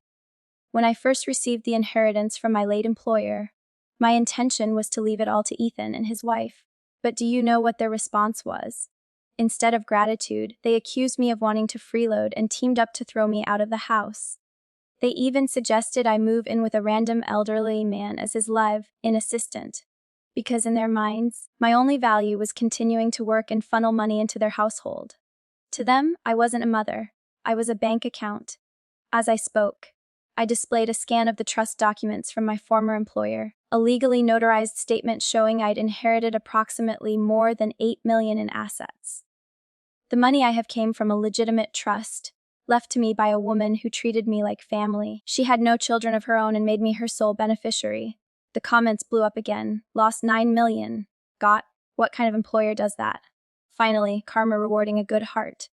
When I first received the inheritance from my late employer, my intention was to leave it all to Ethan and his wife. But do you know what their response was? Instead of gratitude, they accused me of wanting to freeload and teamed up to throw me out of the house. They even suggested I move in with a random elderly man as his live-in assistant, because in their minds, my only value was continuing to work and funnel money into their household. To them, I wasn't a mother. I was a bank account. As I spoke, I displayed a scan of the trust documents from my former employer, a legally notarized statement showing I'd inherited approximately more than $8 million in assets. The money I have came from a legitimate trust, left to me by a woman who treated me like family. She had no children of her own and made me her sole beneficiary. The comments blew up again. "Lost $9 million. Got? What kind of employer does that?" Finally, karma rewarding a good heart.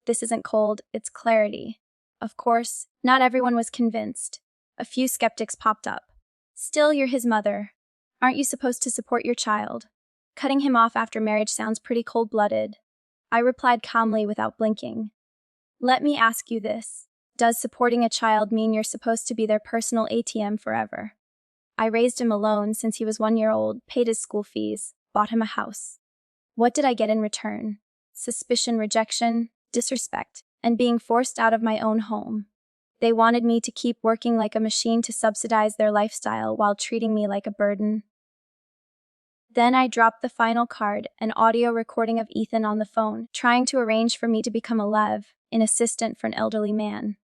This isn't cold, it's clarity. Of course, not everyone was convinced. A few skeptics popped up. "Still, you're his mother. Aren't you supposed to support your child? Cutting him off after marriage sounds pretty cold-blooded." I replied calmly without blinking. "Let me ask you this. Does supporting a child mean you're supposed to be their personal ATM forever?" I raised him alone since he was 1 year old, paid his school fees, bought him a house. What did I get in return? suspicion, rejection, disrespect, and being forced out of my own home. They wanted me to keep working like a machine to subsidize their lifestyle while treating me like a burden. Then I dropped the final card, an audio recording of Ethan on the phone, trying to arrange for me to become a live-in assistant for an elderly man.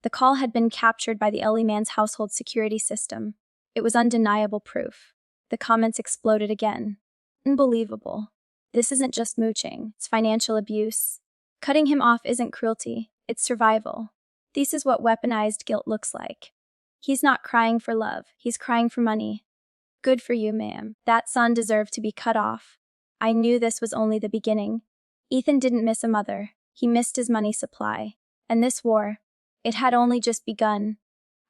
The call had been captured by the elderly man's household security system. It was undeniable proof. The comments exploded again. Unbelievable. This isn't just mooching, it's financial abuse. Cutting him off isn't cruelty, it's survival. This is what weaponized guilt looks like. He's not crying for love, he's crying for money. Good for you, ma'am. That son deserved to be cut off. I knew this was only the beginning. Ethan didn't miss a mother. He missed his money supply. And this war, it had only just begun.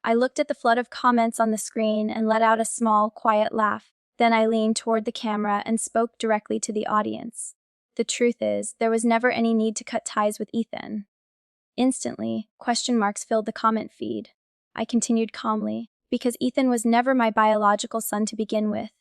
I looked at the flood of comments on the screen and let out a small, quiet laugh. Then I leaned toward the camera and spoke directly to the audience. The truth is, there was never any need to cut ties with Ethan. Instantly, question marks filled the comment feed. I continued calmly, because Ethan was never my biological son to begin with.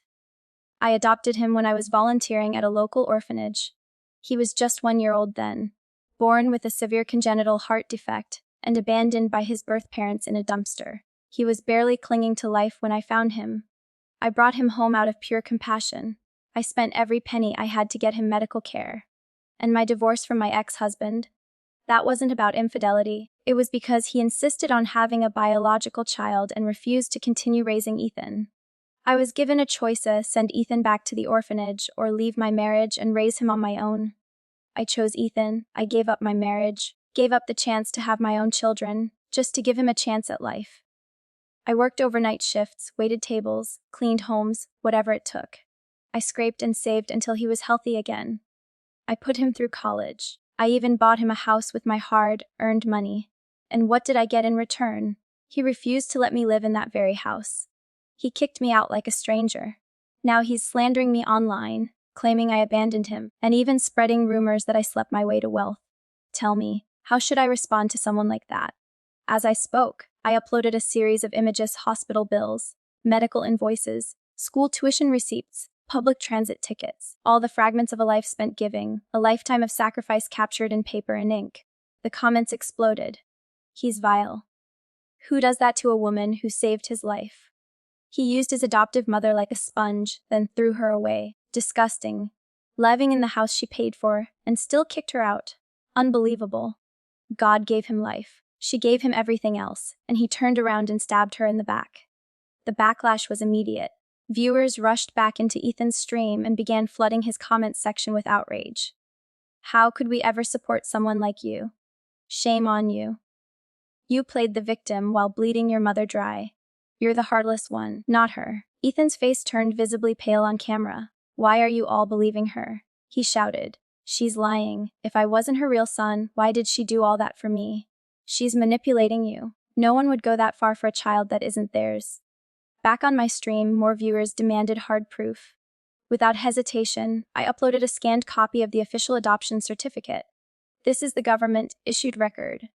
I adopted him when I was volunteering at a local orphanage. He was just 1 year old then, born with a severe congenital heart defect and abandoned by his birth parents in a dumpster. He was barely clinging to life when I found him. I brought him home out of pure compassion. I spent every penny I had to get him medical care. And my divorce from my ex-husband, that wasn't about infidelity. It was because he insisted on having a biological child and refused to continue raising Ethan. I was given a choice: send Ethan back to the orphanage or leave my marriage and raise him on my own. I chose Ethan. I gave up my marriage, gave up the chance to have my own children, just to give him a chance at life. I worked overnight shifts, waited tables, cleaned homes, whatever it took. I scraped and saved until he was healthy again. I put him through college. I even bought him a house with my hard-earned money. And what did I get in return? He refused to let me live in that very house. He kicked me out like a stranger. Now he's slandering me online, claiming I abandoned him, and even spreading rumors that I slept my way to wealth. Tell me, how should I respond to someone like that? As I spoke, I uploaded a series of images: hospital bills, medical invoices, school tuition receipts, public transit tickets, all the fragments of a life spent giving, a lifetime of sacrifice captured in paper and ink. The comments exploded. He's vile. Who does that to a woman who saved his life? He used his adoptive mother like a sponge, then threw her away. Disgusting. Living in the house she paid for, and still kicked her out. Unbelievable. God gave him life. She gave him everything else, and he turned around and stabbed her in the back. The backlash was immediate. Viewers rushed back into Ethan's stream and began flooding his comments section with outrage. How could we ever support someone like you? Shame on you. You played the victim while bleeding your mother dry. You're the heartless one, not her. Ethan's face turned visibly pale on camera. Why are you all believing her? He shouted. She's lying. If I wasn't her real son, why did she do all that for me? She's manipulating you. No one would go that far for a child that isn't theirs. Back on my stream, more viewers demanded hard proof. Without hesitation, I uploaded a scanned copy of the official adoption certificate. This is the government-issued record.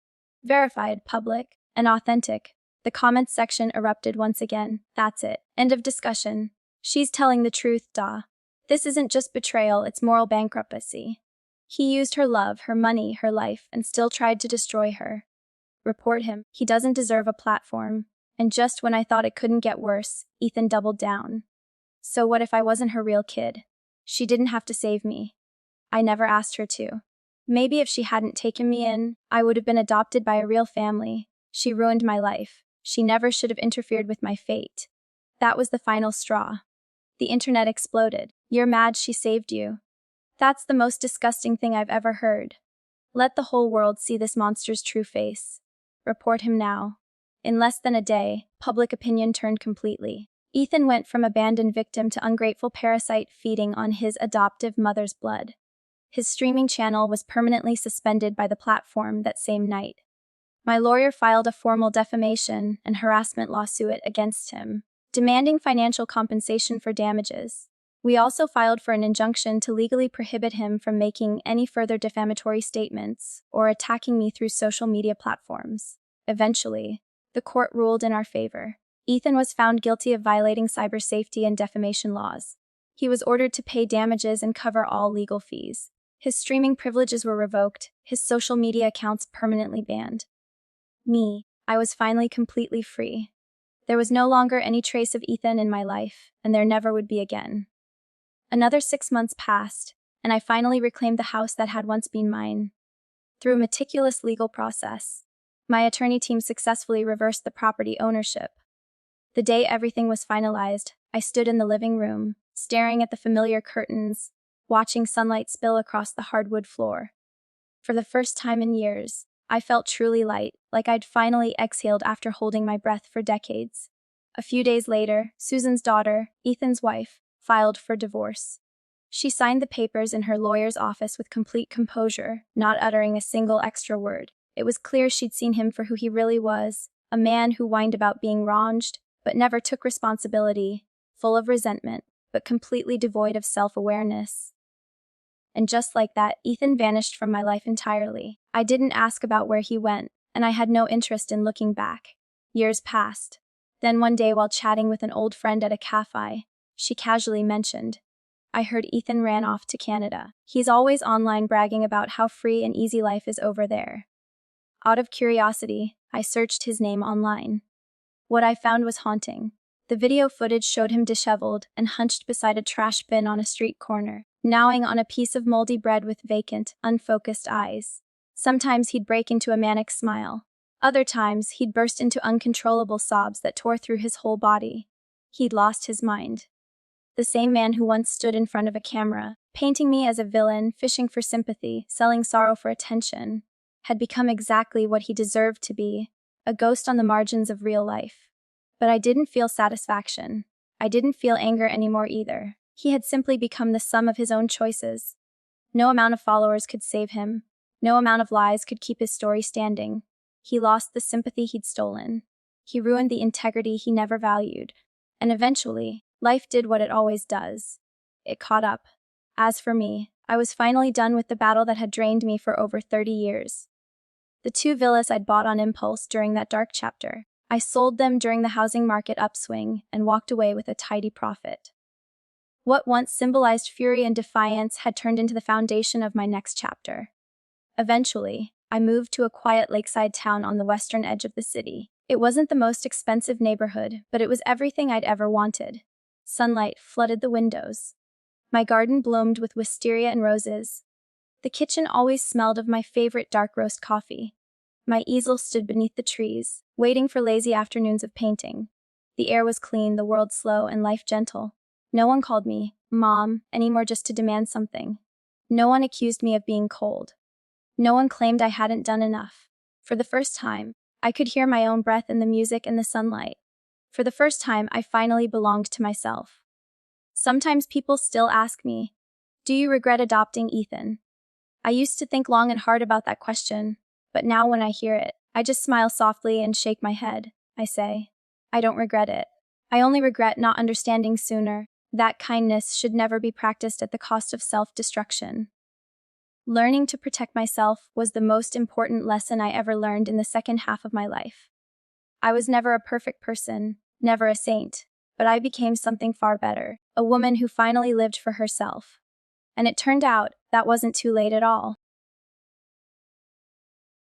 Verified, public, and authentic. The comments section erupted once again. That's it. End of discussion. She's telling the truth, duh. This isn't just betrayal, it's moral bankruptcy. He used her love, her money, her life, and still tried to destroy her. Report him. He doesn't deserve a platform. And just when I thought it couldn't get worse, Ethan doubled down. So what if I wasn't her real kid? She didn't have to save me. I never asked her to. Maybe if she hadn't taken me in, I would have been adopted by a real family. She ruined my life. She never should have interfered with my fate. That was the final straw. The internet exploded. You're mad she saved you. That's the most disgusting thing I've ever heard. Let the whole world see this monster's true face. Report him now. In less than a day, public opinion turned completely. Ethan went from abandoned victim to ungrateful parasite feeding on his adoptive mother's blood. His streaming channel was permanently suspended by the platform that same night. My lawyer filed a formal defamation and harassment lawsuit against him, demanding financial compensation for damages. We also filed for an injunction to legally prohibit him from making any further defamatory statements or attacking me through social media platforms. Eventually, the court ruled in our favor. Ethan was found guilty of violating cyber safety and defamation laws. He was ordered to pay damages and cover all legal fees. His streaming privileges were revoked, his social media accounts permanently banned. Me, I was finally completely free. There was no longer any trace of Ethan in my life, and there never would be again. Another 6 months passed, and I finally reclaimed the house that had once been mine. Through a meticulous legal process, my attorney team successfully reversed the property ownership. The day everything was finalized, I stood in the living room, staring at the familiar curtains, watching sunlight spill across the hardwood floor. For the first time in years, I felt truly light, like I'd finally exhaled after holding my breath for decades. A few days later, Susan's daughter, Ethan's wife, filed for divorce. She signed the papers in her lawyer's office with complete composure, not uttering a single extra word. It was clear she'd seen him for who he really was, a man who whined about being wronged, but never took responsibility, full of resentment, but completely devoid of self-awareness. And just like that, Ethan vanished from my life entirely. I didn't ask about where he went, and I had no interest in looking back. Years passed. Then one day while chatting with an old friend at a cafe, she casually mentioned, "I heard Ethan ran off to Canada. He's always online bragging about how free and easy life is over there." Out of curiosity, I searched his name online. What I found was haunting. The video footage showed him disheveled and hunched beside a trash bin on a street corner, gnawing on a piece of moldy bread with vacant, unfocused eyes. Sometimes he'd break into a manic smile. Other times, he'd burst into uncontrollable sobs that tore through his whole body. He'd lost his mind. The same man who once stood in front of a camera, painting me as a villain, fishing for sympathy, selling sorrow for attention, had become exactly what he deserved to be, a ghost on the margins of real life. But I didn't feel satisfaction. I didn't feel anger anymore either. He had simply become the sum of his own choices. No amount of followers could save him. No amount of lies could keep his story standing. He lost the sympathy he'd stolen. He ruined the integrity he never valued. And eventually, life did what it always does. It caught up. As for me, I was finally done with the battle that had drained me for over 30 years. The 2 villas I'd bought on impulse during that dark chapter, I sold them during the housing market upswing and walked away with a tidy profit. What once symbolized fury and defiance had turned into the foundation of my next chapter. Eventually, I moved to a quiet lakeside town on the western edge of the city. It wasn't the most expensive neighborhood, but it was everything I'd ever wanted. Sunlight flooded the windows. My garden bloomed with wisteria and roses. The kitchen always smelled of my favorite dark roast coffee. My easel stood beneath the trees, waiting for lazy afternoons of painting. The air was clean, the world slow, and life gentle. No one called me Mom anymore just to demand something. No one accused me of being cold. No one claimed I hadn't done enough. For the first time, I could hear my own breath in the music and the sunlight. For the first time, I finally belonged to myself. Sometimes people still ask me, "Do you regret adopting Ethan?" I used to think long and hard about that question, but now when I hear it, I just smile softly and shake my head. I say, I don't regret it. I only regret not understanding sooner. That kindness should never be practiced at the cost of self-destruction. Learning to protect myself was the most important lesson I ever learned in the second half of my life. I was never a perfect person, never a saint, but I became something far better, a woman who finally lived for herself. And it turned out that wasn't too late at all.